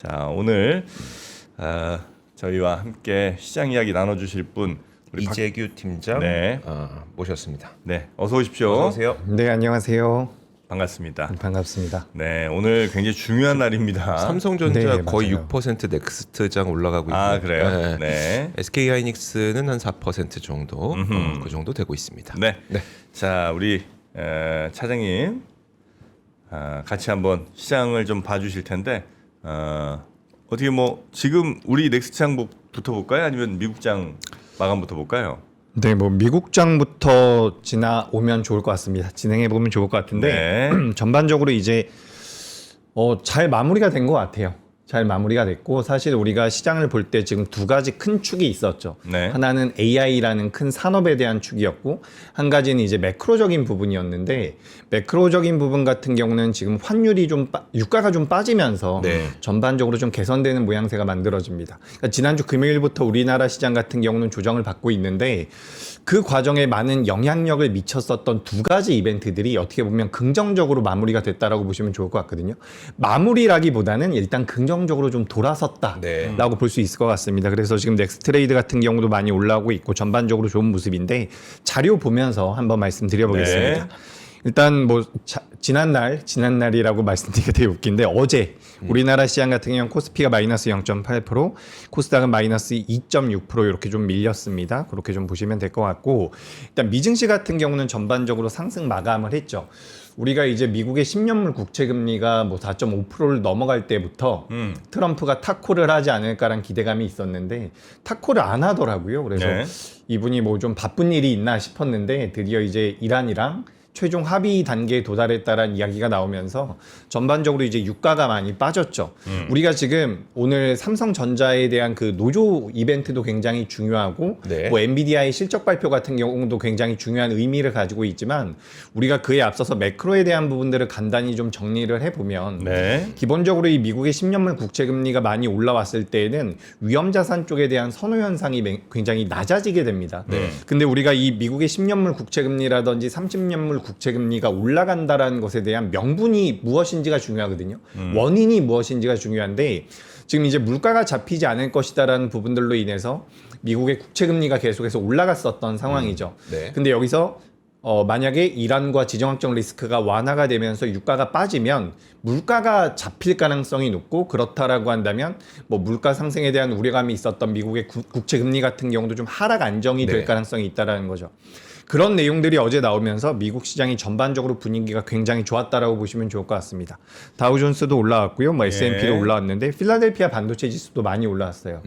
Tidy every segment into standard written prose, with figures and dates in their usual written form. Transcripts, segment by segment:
자, 오늘 저희와 함께 시장 이야기 나눠주실 분 우리 이재규 팀장 네. 모셨습니다. 네, 어서 오십시오. 어서 오세요. 네, 안녕하세요. 반갑습니다. 반갑습니다. 네, 오늘 굉장히 중요한 날입니다. 삼성전자 네, 거의 맞아요. 6% 넥스트장 올라가고 있고요. 아, 그래요? 네. 네. SK하이닉스는 한 4% 정도 그 정도 되고 있습니다. 네. 네. 자, 우리 차장님 같이 한번 시장을 좀 봐주실 텐데 어떻게 뭐 지금 우리 넥스트장부터 볼까요? 아니면 미국장 마감부터 볼까요? 네, 뭐 미국장부터 지나오면 좋을 것 같습니다. 진행해 보면 좋을 것 같은데 전반적으로 이제 잘 마무리가 된 것 같아요. 잘 마무리가 됐고 사실 우리가 시장을 볼 때 지금 두 가지 큰 축이 있었죠. 네. 하나는 AI라는 큰 산업에 대한 축이었고 한 가지는 이제 매크로적인 부분이었는데 매크로적인 부분 같은 경우는 지금 환율이 유가가 좀 빠지면서 네. 전반적으로 좀 개선되는 모양새가 만들어집니다. 그러니까 지난주 금요일부터 우리나라 시장 같은 경우는 조정을 받고 있는데 그 과정에 많은 영향력을 미쳤었던 두 가지 이벤트들이 어떻게 보면 긍정적으로 마무리가 됐다라고 보시면 좋을 것 같거든요. 마무리라기보다는 일단 긍정적으로 좀 돌아섰다라고 네. 볼 수 있을 것 같습니다. 그래서 지금 넥스트레이드 같은 경우도 많이 올라오고 있고 전반적으로 좋은 모습인데 자료 보면서 한번 말씀드려보겠습니다. 네. 일단 뭐 지난날이라고 말씀드리기가 되게 웃긴데 어제 우리나라 시장 같은 경우는 코스피가 마이너스 0.8%, 코스닥은 마이너스 2.6% 이렇게 좀 밀렸습니다. 그렇게 좀 보시면 될 것 같고 일단 미증시 같은 경우는 전반적으로 상승 마감을 했죠. 우리가 이제 미국의 10년물 국채 금리가 뭐 4.5%를 넘어갈 때부터 트럼프가 탁호를 하지 않을까라는 기대감이 있었는데 탁호를 안 하더라고요. 그래서 네. 이분이 뭐 좀 바쁜 일이 있나 싶었는데 드디어 이제 이란이랑 최종 합의 단계에 도달했다라는 이야기가 나오면서 전반적으로 이제 유가가 많이 빠졌죠. 우리가 지금 오늘 삼성전자에 대한 그 노조 이벤트도 굉장히 중요하고 네. 뭐 엔비디아의 실적 발표 같은 경우도 굉장히 중요한 의미를 가지고 있지만 우리가 그에 앞서서 매크로에 대한 부분들을 간단히 좀 정리를 해보면 네. 기본적으로 이 미국의 10년물 국채 금리가 많이 올라왔을 때에는 위험 자산 쪽에 대한 선호 현상이 굉장히 낮아지게 됩니다. 근데 우리가 이 미국의 10년물 국채 금리라든지 30년물 국채 금리가 올라간다라는 것에 대한 명분이 무엇인지가 중요하거든요. 원인이 무엇인지가 중요한데 지금 이제 물가가 잡히지 않을 것이다라는 부분들로 인해서 미국의 국채 금리가 계속해서 올라갔었던 상황이죠. 네. 근데 여기서 만약에 이란과 지정학적 리스크가 완화가 되면서 유가가 빠지면 물가가 잡힐 가능성이 높고 그렇다라고 한다면 뭐 물가 상승에 대한 우려감이 있었던 미국의 국채 금리 같은 경우도 좀 하락 안정이 될 네. 가능성이 있다라는 거죠. 그런 내용들이 어제 나오면서 미국 시장이 전반적으로 분위기가 굉장히 좋았다라고 보시면 좋을 것 같습니다. 다우존스도 올라왔고요. 뭐 S&P도 올라왔는데 필라델피아 반도체 지수도 많이 올라왔어요.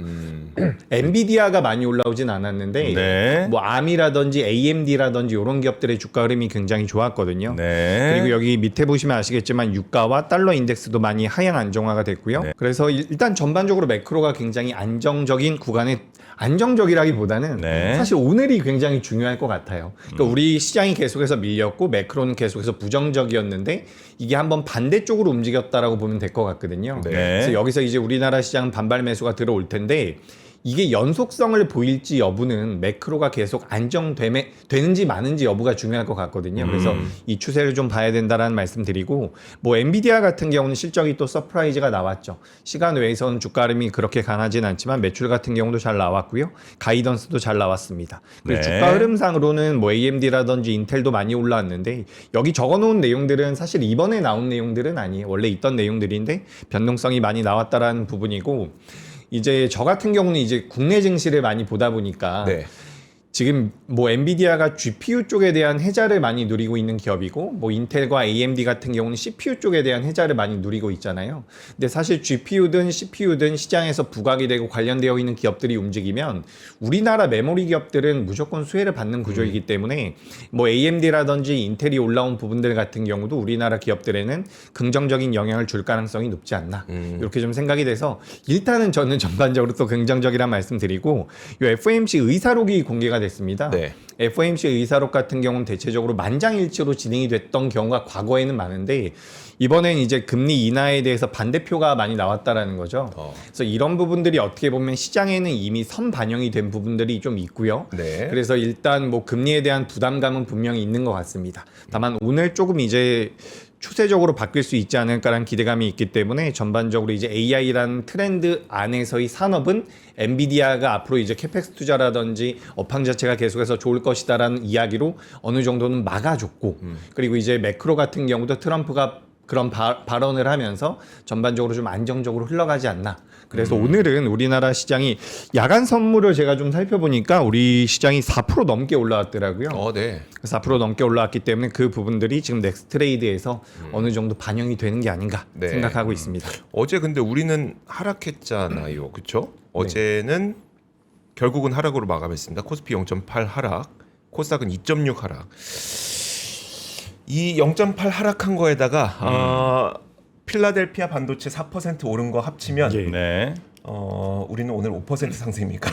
엔비디아가 많이 올라오진 않았는데 네. 뭐 암이라든지 AMD라든지 이런 기업들의 주가 흐름이 굉장히 좋았거든요. 네. 그리고 여기 밑에 보시면 아시겠지만 유가와 달러 인덱스도 많이 하향 안정화가 됐고요. 네. 그래서 일단 전반적으로 매크로가 굉장히 안정적인 구간에 안정적이라기보다는 네. 사실 오늘이 굉장히 중요할 것 같아요. 그러니까 우리 시장이 계속해서 밀렸고 매크로는 계속해서 부정적이었는데 이게 한번 반대쪽으로 움직였다라고 보면 될 것 같거든요. 네. 그래서 여기서 이제 우리나라 시장 반발 매수가 들어올 텐데 이게 연속성을 보일지 여부는 매크로가 계속 안정되는지 마는지 여부가 중요할 것 같거든요. 그래서 이 추세를 좀 봐야 된다라는 말씀 드리고 뭐 엔비디아 같은 경우는 실적이 또 서프라이즈가 나왔죠. 시간 외에서는 주가 흐름이 그렇게 강하진 않지만 매출 같은 경우도 잘 나왔고요. 가이던스도 잘 나왔습니다. 그리고 네. 주가 흐름상으로는 뭐 AMD라든지 인텔도 많이 올라왔는데 여기 적어놓은 내용들은 사실 이번에 나온 내용들은 아니에요. 원래 있던 내용들인데 변동성이 많이 나왔다라는 부분이고 이제 저 같은 경우는 이제 국내 증시를 많이 보다 보니까 네. 지금 뭐 엔비디아가 GPU 쪽에 대한 혜자를 많이 누리고 있는 기업이고 뭐 인텔과 AMD 같은 경우는 CPU 쪽에 대한 혜자를 많이 누리고 있잖아요. 근데 사실 GPU든 CPU든 시장에서 부각이 되고 관련되어 있는 기업들이 움직이면 우리나라 메모리 기업들은 무조건 수혜를 받는 구조이기 때문에 뭐 AMD라든지 인텔이 올라온 부분들 같은 경우도 우리나라 기업들에는 긍정적인 영향을 줄 가능성이 높지 않나 이렇게 좀 생각이 돼서 일단은 저는 전반적으로 또 긍정적이란 말씀 드리고 이 FOMC 의사록이 공개가 됐습니다. 네. FOMC 의사록 같은 경우는 대체적으로 만장일치로 진행이 됐던 경우가 과거에는 많은데 이번엔 이제 금리 인하에 대해서 반대표가 많이 나왔다라는 거죠. 그래서 이런 부분들이 어떻게 보면 시장에는 이미 선 반영이 된 부분들이 좀 있고요. 네. 그래서 일단 뭐 금리에 대한 부담감은 분명히 있는 것 같습니다. 다만 오늘 조금 이제 추세적으로 바뀔 수 있지 않을까라는 기대감이 있기 때문에 전반적으로 이제 AI라는 트렌드 안에서의 산업은 엔비디아가 앞으로 이제 캐펙스 투자라든지 업황 자체가 계속해서 좋을 것이다라는 이야기로 어느 정도는 막아줬고 그리고 이제 매크로 같은 경우도 트럼프가 그런 발언을 하면서 전반적으로 좀 안정적으로 흘러가지 않나. 그래서 오늘은 우리나라 시장이 야간 선물을 제가 좀 살펴보니까 우리 시장이 4% 넘게 올라왔더라고요. 네. 4% 넘게 올라왔기 때문에 그 부분들이 지금 넥스트레이드에서 어느 정도 반영이 되는 게 아닌가 네. 생각하고 있습니다. 어제 근데 우리는 하락했잖아요. 그렇죠? 어제는 결국은 하락으로 마감했습니다. 코스피 0.8 하락, 코스닥은 2.6 하락. 이 0.8 하락한 거에다가 필라델피아 반도체 4% 오른 거 합치면 예. 네. 우리는 오늘 5% 상승입니까?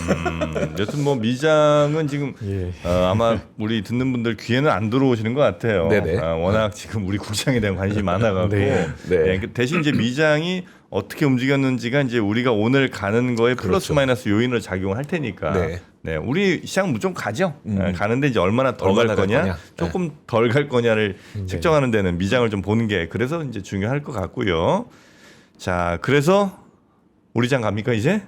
여튼 뭐 미장은 지금 예. 아마 우리 듣는 분들 귀에는 안 들어오시는 것 같아요. 네네. 워낙 지금 우리 국장에 대한 관심이 많아가지고 네. 네. 대신 이제 미장이 어떻게 움직였는지가 이제 우리가 오늘 가는 거에 플러스 그렇죠. 마이너스 요인으로 작용할 테니까. 네. 네, 우리 시장 무조건 가죠. 가는데 이제 얼마나 더 갈 얼마나 갈 거냐, 거냐. 조금 덜 갈 거냐를 측정하는 데는 미장을 좀 보는 게 그래서 이제 중요할 것 같고요. 자, 그래서 우리 장 갑니까 이제?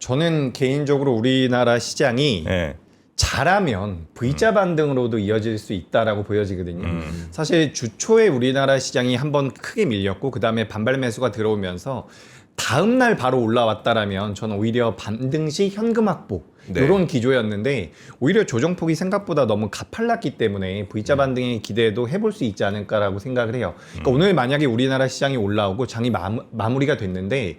저는 개인적으로 우리나라 시장이 네. 잘하면 V자 반등으로도 이어질 수 있다라고 보여지거든요. 사실 주 초에 우리나라 시장이 한번 크게 밀렸고 그 다음에 반발 매수가 들어오면서 다음 날 바로 올라왔다라면 저는 오히려 반등 시 현금 확보 네. 이런 기조였는데 오히려 조정폭이 생각보다 너무 가팔랐기 때문에 V자 반등의 기대도 해볼 수 있지 않을까라고 생각을 해요. 그러니까 오늘 만약에 우리나라 시장이 올라오고 장이 마무리가 됐는데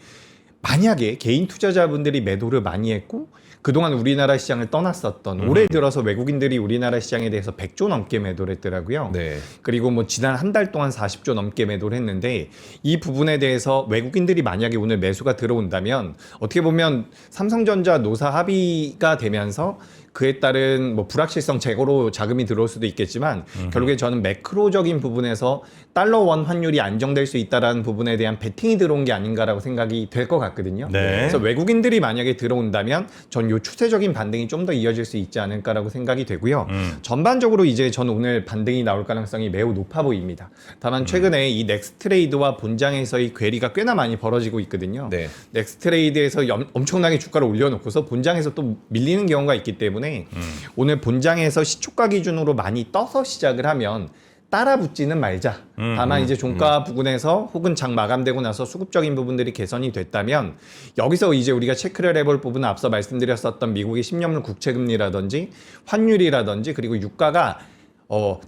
만약에 개인 투자자분들이 매도를 많이 했고 그동안 우리나라 시장을 떠났었던 올해 들어서 외국인들이 우리나라 시장에 대해서 100조 넘게 매도를 했더라고요. 네. 그리고 뭐 지난 한 달 동안 40조 넘게 매도를 했는데 이 부분에 대해서 외국인들이 만약에 오늘 매수가 들어온다면 어떻게 보면 삼성전자 노사 합의가 되면서 그에 따른 뭐 불확실성 제거로 자금이 들어올 수도 있겠지만 결국에 저는 매크로적인 부분에서 달러 원 환율이 안정될 수 있다라는 부분에 대한 베팅이 들어온 게 아닌가라고 생각이 될 것 같거든요. 네. 그래서 외국인들이 만약에 들어온다면 전 요 추세적인 반등이 좀 더 이어질 수 있지 않을까라고 생각이 되고요. 전반적으로 이제 저는 오늘 반등이 나올 가능성이 매우 높아 보입니다. 다만 최근에 이 넥스트레이드와 본장에서의 괴리가 꽤나 많이 벌어지고 있거든요. 네. 넥스트레이드에서 엄청나게 주가를 올려놓고서 본장에서 또 밀리는 경우가 있기 때문에 오늘 본장에서 시초가 기준으로 많이 떠서 시작을 하면 따라 붙지는 말자. 다만 이제 종가 부근에서 혹은 장 마감되고 나서 수급적인 부분들이 개선이 됐다면 여기서 이제 우리가 체크를 해볼 부분은 앞서 말씀드렸었던 미국의 10년물 국채금리라든지 환율이라든지 그리고 유가가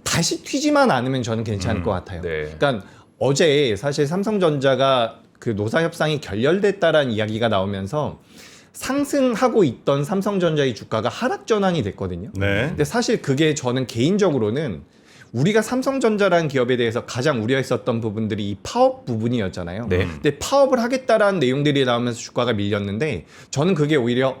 다시 튀지만 않으면 저는 괜찮을 것 같아요. 네. 그러니까 어제 사실 삼성전자가 그 노사 협상이 결렬됐다라는 이야기가 나오면서 상승하고 있던 삼성전자의 주가가 하락 전환이 됐거든요. 네. 근데 사실 그게 저는 개인적으로는 우리가 삼성전자라는 기업에 대해서 가장 우려했었던 부분들이 이 파업 부분이었잖아요. 네. 근데 파업을 하겠다라는 내용들이 나오면서 주가가 밀렸는데 저는 그게 오히려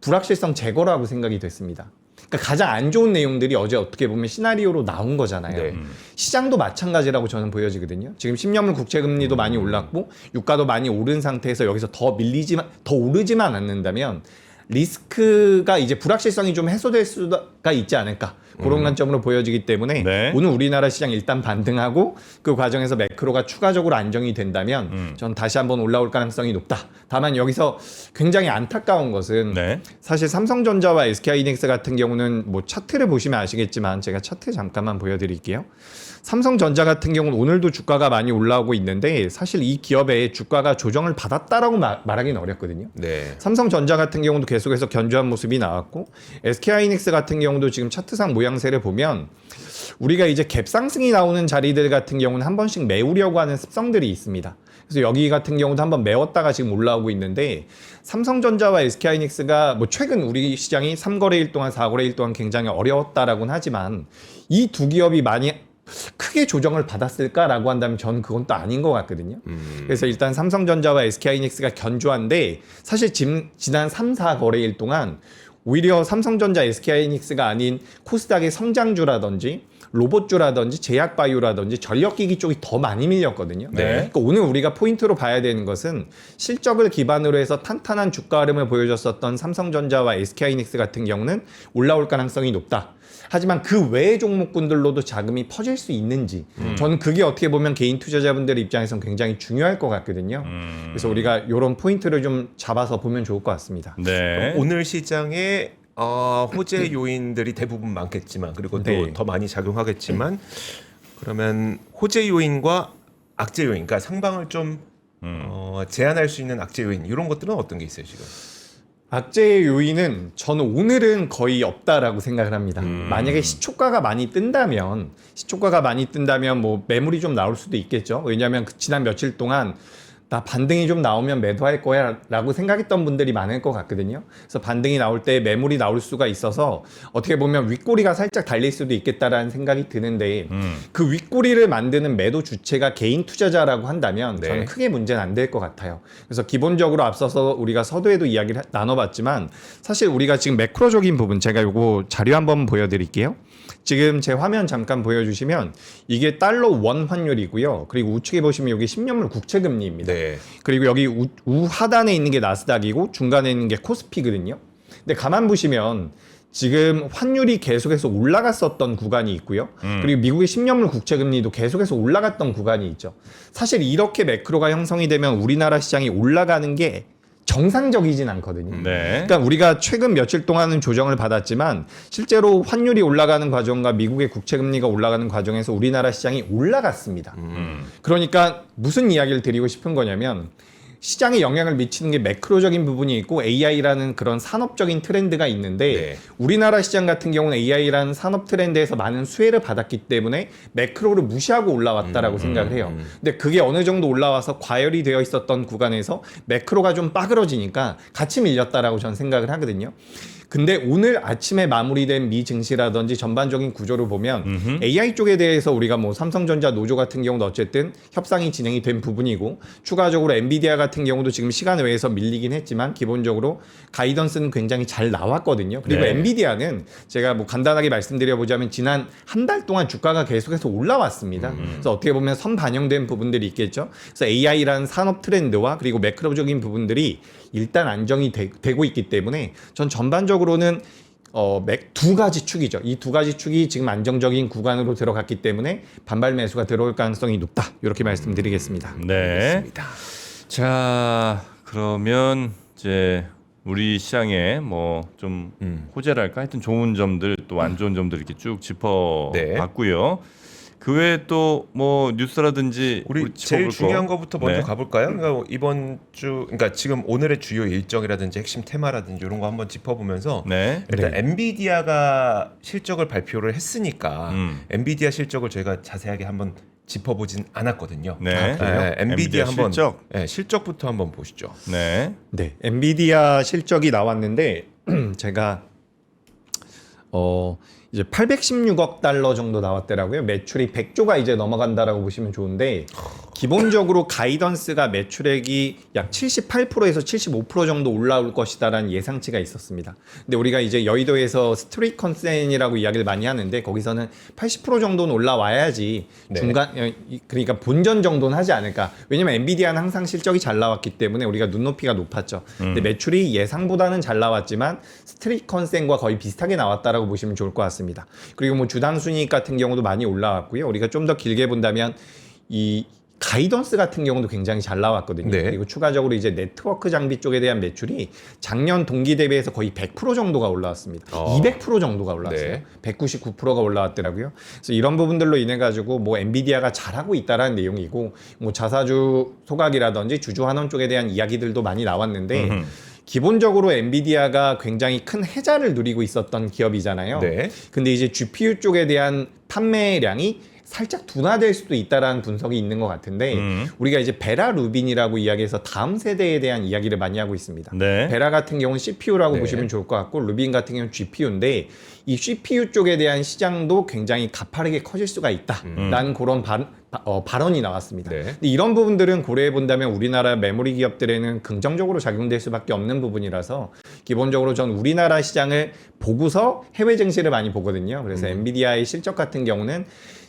불확실성 제거라고 생각이 됐습니다. 그러니까 가장 안 좋은 내용들이 어제 어떻게 보면 시나리오로 나온 거잖아요. 네. 시장도 마찬가지라고 저는 보여지거든요. 지금 10년물 국채금리도 많이 올랐고 유가도 많이 오른 상태에서 여기서 더 오르지만 않는다면 리스크가 이제 불확실성이 좀 해소될 수가 있지 않을까 그런 관점으로 보여지기 때문에 네. 오늘 우리나라 시장 일단 반등하고 그 과정에서 매크로가 추가적으로 안정이 된다면 전 다시 한번 올라올 가능성이 높다. 다만 여기서 굉장히 안타까운 것은 네. 사실 삼성전자와 SK하이닉스 같은 경우는 뭐 차트를 보시면 아시겠지만 제가 차트 잠깐만 보여드릴게요. 삼성전자 같은 경우는 오늘도 주가가 많이 올라오고 있는데 사실 이 기업의 주가가 조정을 받았다라고 말하기는 어렵거든요. 네. 삼성전자 같은 경우도 계속해서 견조한 모습이 나왔고 SK하이닉스 같은 경우도 지금 차트상 모양새를 보면 우리가 이제 갭 상승이 나오는 자리들 같은 경우는 한 번씩 메우려고 하는 습성들이 있습니다. 그래서 여기 같은 경우도 한번 메웠다가 지금 올라오고 있는데 삼성전자와 SK하이닉스가 뭐 최근 우리 시장이 3거래일 동안 4거래일 동안 굉장히 어려웠다라고는 하지만 이 두 기업이 많이 크게 조정을 받았을까라고 한다면 저는 그건 또 아닌 것 같거든요. 그래서 일단 삼성전자와 SK하이닉스가 견조한데 사실 지난 3, 4거래일 동안 오히려 삼성전자, SK하이닉스가 아닌 코스닥의 성장주라든지 로봇주라든지 제약바이오라든지 전력기기 쪽이 더 많이 밀렸거든요. 네. 그러니까 오늘 우리가 포인트로 봐야 되는 것은 실적을 기반으로 해서 탄탄한 주가 흐름을 보여줬었던 삼성전자와 SK하이닉스 같은 경우는 올라올 가능성이 높다. 하지만 그 외의 종목군들로도 자금이 퍼질 수 있는지 저는 그게 어떻게 보면 개인 투자자분들의 입장에서는 굉장히 중요할 것 같거든요. 그래서 우리가 이런 포인트를 좀 잡아서 보면 좋을 것 같습니다. 네. 오늘 시장에 호재 요인들이 대부분 많겠지만 그리고 또 네. 더 많이 작용하겠지만 그러면 호재 요인과 악재 요인, 그러니까 상방을 좀 제한할 수 있는 악재 요인 이런 것들은 어떤 게 있어요 지금? 악재의 요인은 저는 오늘은 거의 없다라고 생각을 합니다. 만약에 시초가가 많이 뜬다면 뭐 매물이 좀 나올 수도 있겠죠. 왜냐하면 지난 며칠 동안 나 반등이 좀 나오면 매도할 거야 라고 생각했던 분들이 많을 것 같거든요. 그래서 반등이 나올 때 매물이 나올 수가 있어서 어떻게 보면 윗꼬리가 살짝 달릴 수도 있겠다라는 생각이 드는데 그 윗꼬리를 만드는 매도 주체가 개인 투자자라고 한다면 네. 저는 크게 문제는 안 될 것 같아요. 그래서 기본적으로 앞서서 우리가 서두에도 이야기를 나눠봤지만 사실 우리가 지금 매크로적인 부분 제가 요거 자료 한번 보여드릴게요. 지금 제 화면 잠깐 보여주시면 이게 달러 원 환율이고요. 그리고 우측에 보시면 여기 10년물 국채금리입니다. 네. 그리고 여기 우하단에 있는 게 나스닥이고 중간에 있는 게 코스피거든요. 근데 가만 보시면 지금 환율이 계속해서 올라갔었던 구간이 있고요. 그리고 미국의 10년물 국채금리도 계속해서 올라갔던 구간이 있죠. 사실 이렇게 매크로가 형성이 되면 우리나라 시장이 올라가는 게 정상적이진 않거든요. 네. 그러니까 우리가 최근 며칠 동안은 조정을 받았지만 실제로 환율이 올라가는 과정과 미국의 국채금리가 올라가는 과정에서 우리나라 시장이 올라갔습니다. 그러니까 무슨 이야기를 드리고 싶은 거냐면 시장에 영향을 미치는 게 매크로적인 부분이 있고 AI라는 그런 산업적인 트렌드가 있는데 네. 우리나라 시장 같은 경우는 AI라는 산업 트렌드에서 많은 수혜를 받았기 때문에 매크로를 무시하고 올라왔다라고 생각을 해요. 근데 그게 어느 정도 올라와서 과열이 되어 있었던 구간에서 매크로가 좀 빠그러지니까 같이 밀렸다라고 저는 생각을 하거든요. 근데 오늘 아침에 마무리된 미 증시라든지 전반적인 구조를 보면 AI 쪽에 대해서 우리가 뭐 삼성전자 노조 같은 경우도 어쨌든 협상이 진행이 된 부분이고 추가적으로 엔비디아 같은 경우도 지금 시간 외에서 밀리긴 했지만 기본적으로 가이던스는 굉장히 잘 나왔거든요. 그리고 네. 엔비디아는 제가 뭐 간단하게 말씀드려보자면 지난 한 달 동안 주가가 계속해서 올라왔습니다. 그래서 어떻게 보면 선 반영된 부분들이 있겠죠. 그래서 AI라는 산업 트렌드와 그리고 매크로적인 부분들이 일단 안정이 되고 있기 때문에 전 전반적으로는 두 가지 축이죠. 이 두 가지 축이 지금 안정적인 구간으로 들어갔기 때문에 반발 매수가 들어올 가능성이 높다. 이렇게 말씀드리겠습니다. 네. 알겠습니다. 자, 그러면 이제 우리 시장에 뭐 좀 호재랄까 하여튼 좋은 점들 또 안 좋은 점들 이렇게 쭉 네. 짚어봤고요. 그 외에 또 뭐 뉴스라든지 우리 짚어볼 제일 중요한 거부터 먼저 네. 가볼까요? 그러니까 이번 주, 그러니까 지금 오늘의 주요 일정이라든지 핵심 테마라든지 이런 거 한번 짚어보면서 네. 일단 엔비디아가 실적을 발표를 했으니까 엔비디아 실적을 저희가 자세하게 한번 짚어보진 않았거든요. 네. 네, 엔비디아 한번 실적. 네, 실적부터 한번 보시죠. 네. 네, 엔비디아 실적이 나왔는데 제가 이제 816억 달러 정도 나왔더라고요. 매출이 100조가 이제 넘어간다라고 보시면 좋은데 기본적으로 가이던스가 매출액이 약 78%에서 75% 정도 올라올 것이다라는 예상치가 있었습니다. 근데 우리가 이제 여의도에서 스트릿 컨센이라고 이야기를 많이 하는데 거기서는 80% 정도는 올라와야지 네. 그러니까 본전 정도는 하지 않을까. 왜냐면 엔비디아는 항상 실적이 잘 나왔기 때문에 우리가 눈높이가 높았죠. 근데 매출이 예상보다는 잘 나왔지만 스트릿 컨센과 거의 비슷하게 나왔다라고 보시면 좋을 것 같습니다. 그리고 뭐 주당 순이익 같은 경우도 많이 올라왔고요. 우리가 좀 더 길게 본다면 이 가이던스 같은 경우도 굉장히 잘 나왔거든요. 네. 그리고 추가적으로 이제 네트워크 장비 쪽에 대한 매출이 작년 동기 대비해서 거의 100% 정도가 올라왔습니다. 200% 정도가 올라왔어요. 네. 199%가 올라왔더라고요. 그래서 이런 부분들로 인해 가지고 뭐 엔비디아가 잘하고 있다라는 내용이고 뭐 자사주 소각이라든지 주주 환원 쪽에 대한 이야기들도 많이 나왔는데 기본적으로 엔비디아가 굉장히 큰 혜자를 누리고 있었던 기업이잖아요. 네. 근데 이제 GPU 쪽에 대한 판매량이 살짝 둔화될 수도 있다라는 분석이 있는 것 같은데 우리가 이제 베라 루빈이라고 이야기해서 다음 세대에 대한 이야기를 많이 하고 있습니다. 네. 베라 같은 경우는 CPU라고 네. 보시면 좋을 것 같고 루빈 같은 경우는 GPU인데 이 CPU 쪽에 대한 시장도 굉장히 가파르게 커질 수가 있다라는 그런 발언이 나왔습니다. 네. 근데 이런 부분들은 고려해 본다면 우리나라 메모리 기업들에는 긍정적으로 작용될 수밖에 없는 부분이라서 기본적으로 전 우리나라 시장을 보고서 해외 증시를 많이 보거든요. 그래서 엔비디아의 실적 같은 경우는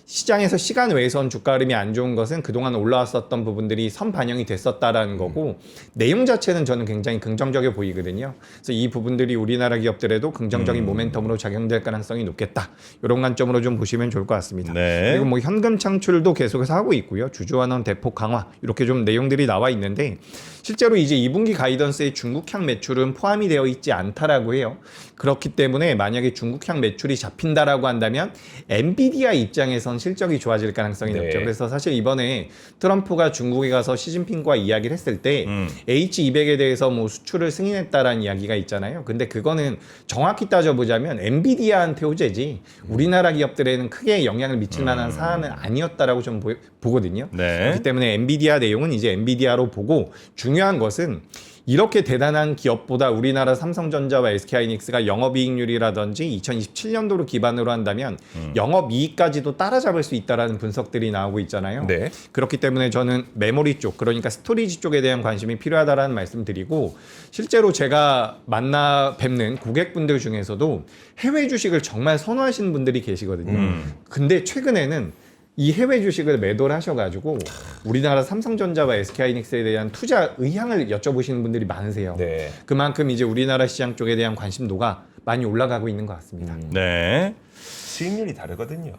시장에서 시간 외선 주가 흐름이 안 좋은 것은 그동안 올라왔었던 부분들이 선반영이 됐었다라는 거고 내용 자체는 저는 굉장히 긍정적이어 보이거든요. 그래서 이 부분들이 우리나라 기업들에도 긍정적인 모멘텀으로 작용될 가능성이 높겠다. 이런 관점으로 좀 보시면 좋을 것 같습니다. 네. 그리고 뭐 현금 창출도 계속해서 하고 있고요. 주주환원 대폭 강화 이렇게 좀 내용들이 나와 있는데 실제로 이제 2분기 가이던스에 중국향 매출은 포함이 되어 있지 않다라고 해요. 그렇기 때문에 만약에 중국향 매출이 잡힌다라고 한다면 엔비디아 입장에선 실적이 좋아질 가능성이 네. 높죠. 그래서 사실 이번에 트럼프가 중국에 가서 시진핑과 이야기를 했을 때 H200에 대해서 뭐 수출을 승인했다라는 이야기가 있잖아요. 근데 그거는 정확히 따져보자면 엔비디아한테 호재지 우리나라 기업들에는 크게 영향을 미칠 만한 사안은 아니었다라고 좀 보거든요. 네. 그렇기 때문에 엔비디아 내용은 이제 엔비디아로 보고 중요한 것은 이렇게 대단한 기업보다 우리나라 삼성전자와 SK하이닉스가 영업이익률이라든지 2027년도를 기반으로 한다면 영업이익까지도 따라잡을 수 있다라는 분석들이 나오고 있잖아요. 네. 그렇기 때문에 저는 메모리 쪽, 그러니까 스토리지 쪽에 대한 관심이 필요하다라는 말씀드리고 실제로 제가 만나 뵙는 고객분들 중에서도 해외 주식을 정말 선호하시는 분들이 계시거든요. 근데 최근에는 이 해외 주식을 매도를 하셔가지고 우리나라 삼성전자와 SK하이닉스에 대한 투자 의향을 여쭤보시는 분들이 많으세요. 네. 그만큼 이제 우리나라 시장 쪽에 대한 관심도가 많이 올라가고 있는 것 같습니다. 네. 수익률이 다르거든요.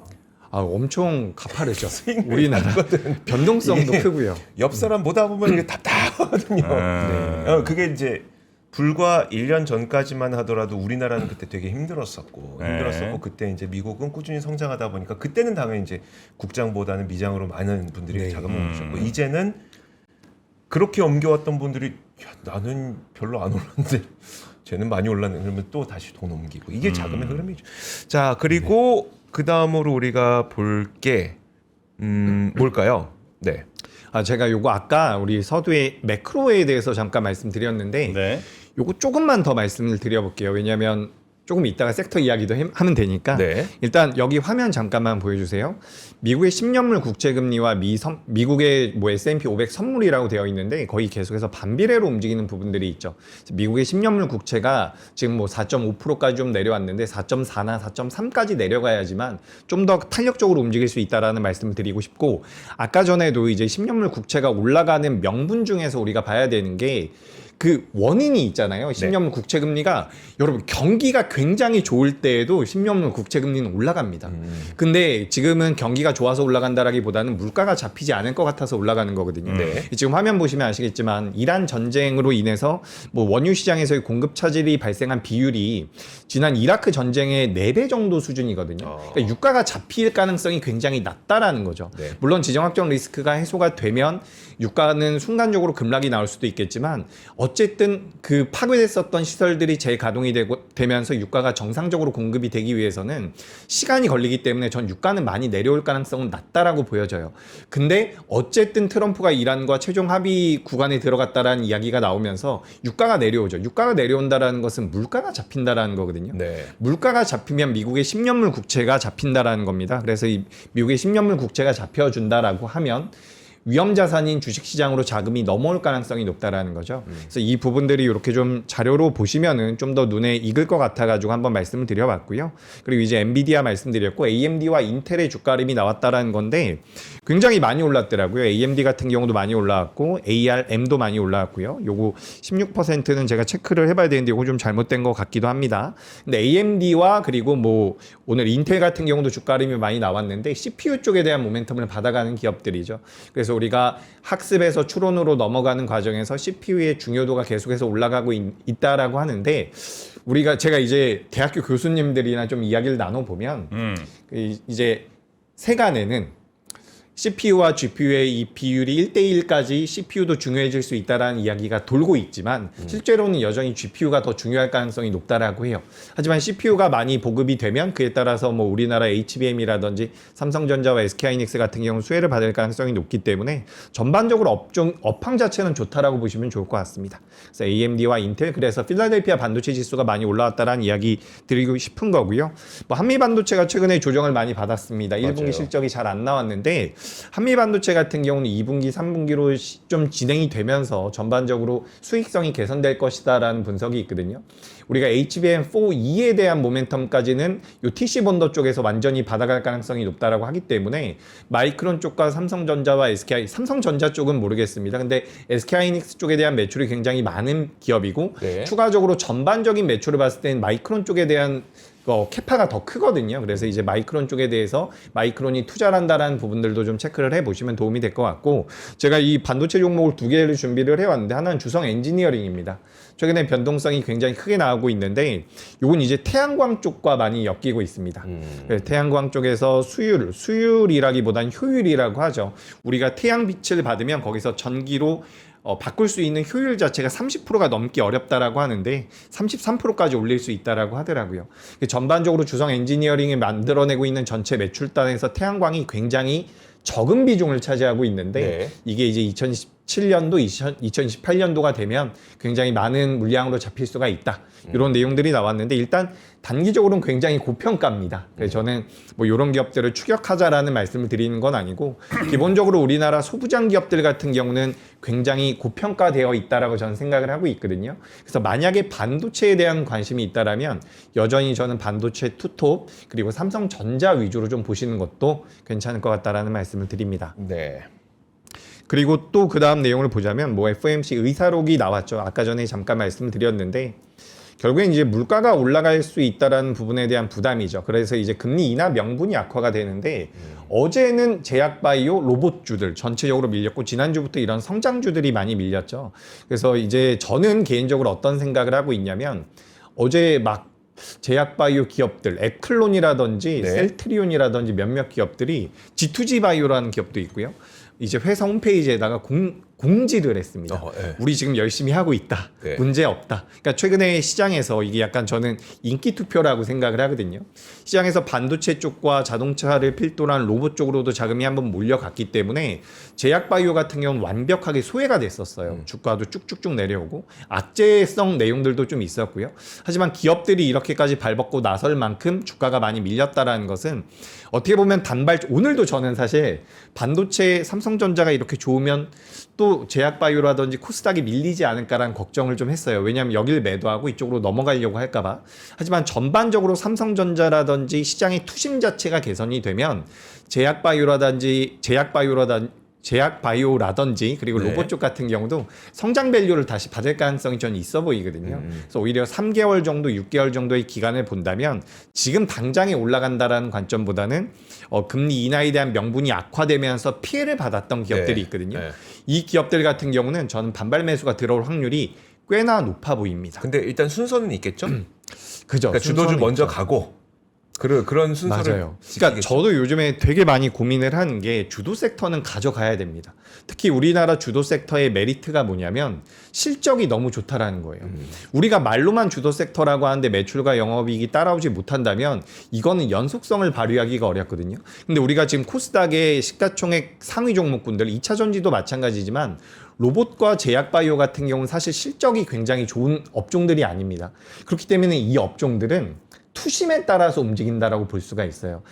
아, 엄청 가파르죠. 우리나라 변동성도 이게 크고요. 옆 사람 보다 보면 이게 답답하거든요. 네. 그게 이제 불과 1년 전까지만 하더라도 우리나라는 그때 되게 힘들었었고 네. 그때 이제 미국은 꾸준히 성장하다 보니까 그때는 당연히 이제 국장보다는 미장으로 많은 분들이 네. 자금을 모으셨고 이제는 그렇게 옮겨왔던 분들이 야, 나는 별로 안 올랐는데 쟤는 많이 올랐네 그러면 또 다시 돈 옮기고 이게 자금의 흐름이죠. 자 그리고 그 다음으로 우리가 볼 게 뭘까요? 네. 아, 제가 요거 아까 우리 서두에 매크로에 대해서 잠깐 말씀드렸는데 네. 요거 조금만 더 말씀을 드려볼게요. 왜냐하면 조금 이따가 섹터 이야기도 하면 되니까 네. 일단 여기 화면 잠깐만 보여주세요. 미국의 10년물 국채금리와 미국의 뭐 S&P 500 선물이라고 되어 있는데 거의 계속해서 반비례로 움직이는 부분들이 있죠. 미국의 10년물 국채가 지금 뭐 4.5%까지 좀 내려왔는데 4.4나 4.3까지 내려가야지만 좀 더 탄력적으로 움직일 수 있다라는 말씀을 드리고 싶고 아까 전에도 이제 10년물 국채가 올라가는 명분 중에서 우리가 봐야 되는 게 그 원인이 있잖아요. 10년물 국채금리가 여러분 경기가 굉장히 좋을 때에도 10년물 국채금리는 올라갑니다. 근데 지금은 경기가 좋아서 올라간다라기보다는 물가가 잡히지 않을 것 같아서 올라가는 거거든요. 네. 지금 화면 보시면 아시겠지만 이란 전쟁으로 인해서 뭐 원유 시장에서의 공급 차질이 발생한 비율이 지난 이라크 전쟁의 4배 정도 수준이거든요. 그러니까 유가가 잡힐 가능성이 굉장히 낮다라는 거죠. 네. 물론 지정학적 리스크가 해소가 되면 유가는 순간적으로 급락이 나올 수도 있겠지만 어쨌든 그 파괴됐었던 시설들이 재가동이 되면서 유가가 정상적으로 공급이 되기 위해서는 시간이 걸리기 때문에 전 유가는 많이 내려올 가능성은 낮다라고 보여져요. 근데 어쨌든 트럼프가 이란과 최종 합의 구간에 들어갔다라는 이야기가 나오면서 유가가 내려오죠. 유가가 내려온다라는 것은 물가가 잡힌다라는 거거든요. 네. 물가가 잡히면 미국의 10년물 국채가 잡힌다라는 겁니다. 그래서 이 미국의 10년물 국채가 잡혀준다라고 하면 위험 자산인 주식시장으로 자금이 넘어올 가능성이 높다라는 거죠. 그래서 이 부분들이 이렇게 좀 자료로 보시면은 좀 더 눈에 익을 것 같아가지고 한번 말씀을 드려봤고요. 그리고 이제 엔비디아 말씀드렸고 AMD와 인텔의 주가 흐름이 나왔다라는 건데 굉장히 많이 올랐더라고요. AMD 같은 경우도 많이 올라왔고 ARM도 많이 올라왔고요. 요거 16%는 제가 체크를 해봐야 되는데 요거 좀 잘못된 것 같기도 합니다. 근데 AMD와 그리고 뭐 오늘 인텔 같은 경우도 주가 흐름이 많이 나왔는데 CPU 쪽에 대한 모멘텀을 받아가는 기업들이죠. 그래서 우리가 학습에서 추론으로 넘어가는 과정에서 CPU의 중요도가 계속해서 올라가고 있다라고 하는데 제가 이제 대학교 교수님들이나 좀 이야기를 나눠보면 이제 세간에는 CPU와 GPU의 이 비율이 1대1까지 CPU도 중요해질 수 있다라는 이야기가 돌고 있지만 실제로는 여전히 GPU가 더 중요할 가능성이 높다라고 해요. 하지만 CPU가 많이 보급이 되면 그에 따라서 뭐 우리나라 HBM이라든지 삼성전자와 SK하이닉스 같은 경우 수혜를 받을 가능성이 높기 때문에 전반적으로 업황 자체는 좋다라고 보시면 좋을 것 같습니다. 그래서 AMD와 인텔, 그래서 필라델피아 반도체 지수가 많이 올라왔다라는 이야기 드리고 싶은 거고요. 뭐 한미 반도체가 최근에 조정을 많이 받았습니다. 1분기 맞아요. 실적이 잘 안 나왔는데 한미 반도체 같은 경우는 2분기, 3분기로 좀 진행이 되면서 전반적으로 수익성이 개선될 것이다라는 분석이 있거든요. 우리가 HBM4E에 대한 모멘텀까지는 요 TC 본더 쪽에서 완전히 받아갈 가능성이 높다라고 하기 때문에 마이크론 쪽과 삼성전자와 삼성전자 쪽은 모르겠습니다. 근데 SK하이닉스 쪽에 대한 매출이 굉장히 많은 기업이고 네. 추가적으로 전반적인 매출을 봤을 때는 마이크론 쪽에 대한 캐파가 더 크거든요. 그래서 이제 마이크론 쪽에 대해서 마이크론이 투자를 한다라는 부분들도 좀 체크를 해보시면 도움이 될 것 같고, 제가 이 반도체 종목을 두 개를 준비를 해왔는데 하나는 주성 엔지니어링입니다. 최근에 변동성이 굉장히 크게 나오고 있는데 요건 이제 태양광 쪽과 많이 엮이고 있습니다. 태양광 쪽에서 수율이라기보단 효율이라고 하죠. 우리가 태양빛을 받으면 거기서 전기로 바꿀 수 있는 효율 자체가 30%가 넘기 어렵다라고 하는데 33%까지 올릴 수 있다라고 하더라고요. 전반적으로 주성 엔지니어링이 만들어내고 있는 전체 매출단에서 태양광이 굉장히 적은 비중을 차지하고 있는데 네. 이게 이제 2017년도, 2018년도가 되면 굉장히 많은 물량으로 잡힐 수가 있다. 이런 내용들이 나왔는데 일단 단기적으로는 굉장히 고평가입니다. 그래서 저는 뭐 이런 기업들을 추격하자라는 말씀을 드리는 건 아니고 기본적으로 우리나라 소부장 기업들 같은 경우는 굉장히 고평가되어 있다라고 저는 생각을 하고 있거든요. 그래서 만약에 반도체에 대한 관심이 있다라면 여전히 저는 반도체 투톱 그리고 삼성전자 위주로 좀 보시는 것도 괜찮을 것 같다라는 말씀을 드립니다. 네. 그리고 또 그 다음 내용을 보자면 뭐 FOMC 의사록이 나왔죠. 아까 전에 잠깐 말씀을 드렸는데 결국엔 이제 물가가 올라갈 수 있다라는 부분에 대한 부담이죠. 그래서 이제 금리 인하 명분이 악화가 되는데 어제는 제약바이오 로봇주들 전체적으로 밀렸고 지난주부터 이런 성장주들이 많이 밀렸죠. 그래서 이제 저는 개인적으로 어떤 생각을 하고 있냐면 어제 막 제약바이오 기업들, 에클론이라든지 네. 셀트리온이라든지 몇몇 기업들이 G2G 바이오라는 기업도 있고요. 이제 회사 홈페이지에다가 공지를 했습니다. 네. 우리 지금 열심히 하고 있다. 네. 문제 없다. 그러니까 최근에 시장에서 이게 약간 저는 인기 투표라고 생각을 하거든요. 시장에서 반도체 쪽과 자동차를 필두로 한 로봇 쪽으로도 자금이 한번 몰려갔기 때문에 제약바이오 같은 경우는 완벽하게 소외가 됐었어요. 주가도 쭉쭉쭉 내려오고 악재성 내용들도 좀 있었고요. 하지만 기업들이 이렇게까지 발벗고 나설 만큼 주가가 많이 밀렸다라는 것은 어떻게 보면 오늘도 저는 사실 반도체 삼성전자가 이렇게 좋으면 또 제약바이오라든지 코스닥이 밀리지 않을까라는 걱정을 좀 했어요. 왜냐하면 여기를 매도하고 이쪽으로 넘어가려고 할까봐. 하지만 전반적으로 삼성전자라든지 시장의 투심 자체가 개선이 되면 제약바이오라든지 그리고 네. 로봇 쪽 같은 경우도 성장 밸류를 다시 받을 가능성이 저는 있어 보이거든요. 그래서 오히려 3개월 정도, 6개월 정도의 기간을 본다면 지금 당장에 올라간다라는 관점보다는 금리 인하에 대한 명분이 악화되면서 피해를 받았던 기업들이 네. 있거든요. 네. 이 기업들 같은 경우는 저는 반발 매수가 들어올 확률이 꽤나 높아 보입니다. 근데 일단 순서는 있겠죠? 그죠? 그러니까 주도주 순서는 먼저 있죠. 가고 그런 순서를 맞아요. 그러니까 저도 요즘에 되게 많이 고민을 하는 게 주도 섹터는 가져가야 됩니다. 특히 우리나라 주도 섹터의 메리트가 뭐냐면 실적이 너무 좋다라는 거예요. 우리가 말로만 주도 섹터라고 하는데 매출과 영업이익이 따라오지 못한다면 이거는 연속성을 발휘하기가 어렵거든요. 근데 우리가 지금 코스닥의 시가총액 상위 종목군들 2차 전지도 마찬가지지만 로봇과 제약바이오 같은 경우는 사실 실적이 굉장히 좋은 업종들이 아닙니다. 그렇기 때문에 이 업종들은 투심에 따라서 움직인다라고 볼 수가 있어요.